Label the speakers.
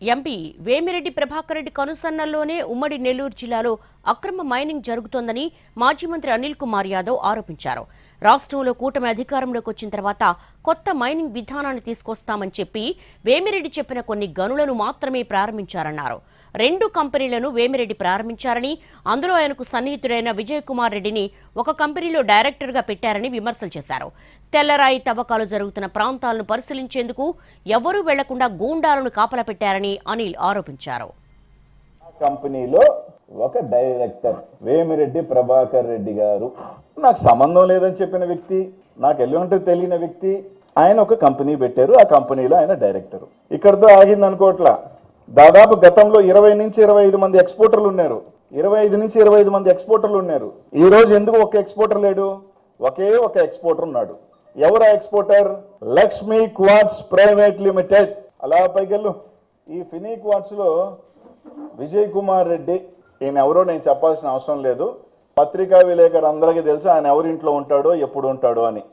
Speaker 1: MP Vemireddy Prabhakar Reddy కనుసన్నల్లోనే ఉమ్మడి నెల్లూరు జిల్లాలో అక్రమ మైనింగ్ జరుగుతోందని మాజీ మంత్రి అనిల్ కుమార్ యాదవ్ ఆరోపించారు. రాష్ట్రంలో కూటమి అధికారంలోకి వచ్చిన తర్వాత కొత్త మైనింగ్ విధానాన్ని తీసుకొస్తామని చెప్పి వేమిరెడ్డి చెప్పిన కొన్ని గనులను మాత్రమే ప్రారంభించారన్నారు. 2 కంపెనీలను వేమిరెడ్డి ప్రారంభించారని, అందులో ఆయనకు సన్నిహితుడైన విజయ్ కుమార్ రెడ్డిని ఒక కంపెనీలో డైరెక్టర్గా పెట్టారని విమర్శలు చేశారు. తెల్లరాయి తవ్వకాలు జరుగుతున్న ప్రాంతాలను పరిశీలించేందుకు ఎవరూ వెళ్లకుండా గూండాలను కాపలా పెట్టారని అనిల్ ఆరోపించారు.
Speaker 2: కంపెనీలో ఒక డైరెక్టర్ వేమిరెడ్డి ప్రభాకర్ రెడ్డి గారు, నాకు సంబంధం లేదని చెప్పిన వ్యక్తి, నాకు ఎలాంటి తెలియని వ్యక్తి, ఆయన ఒక కంపెనీ పెట్టారు. ఆ కంపెనీలో ఆయన డైరెక్టర్. ఇక్కడతో ఆగింది అనుకోవట్లా. దాదాపు గతంలో 20 నుంచి 25 మంది ఎక్స్పోర్టర్లు ఉన్నారు. 25 నుంచి 25 మంది ఎక్స్పోర్టర్లు ఉన్నారు. ఈ రోజు ఎందుకు ఒక ఎక్స్పోర్టర్ లేడు? ఒకే ఒక ఎక్స్పోర్టర్ ఉన్నాడు. ఎవరు ఆ exporter? Lakshmi quartz private limited. అలా పైకెళ్ళు. ఈ ఫినీ క్వార్ట్స్ లో విజయ్ కుమార్ రెడ్డి, ఈయన ఎవరో నేను చెప్పాల్సిన అవసరం లేదు. పత్రికా విలేకరు అందరికీ తెలుసు ఆయన ఎవరింట్లో ఉంటాడో, ఎప్పుడు ఉంటాడో అని.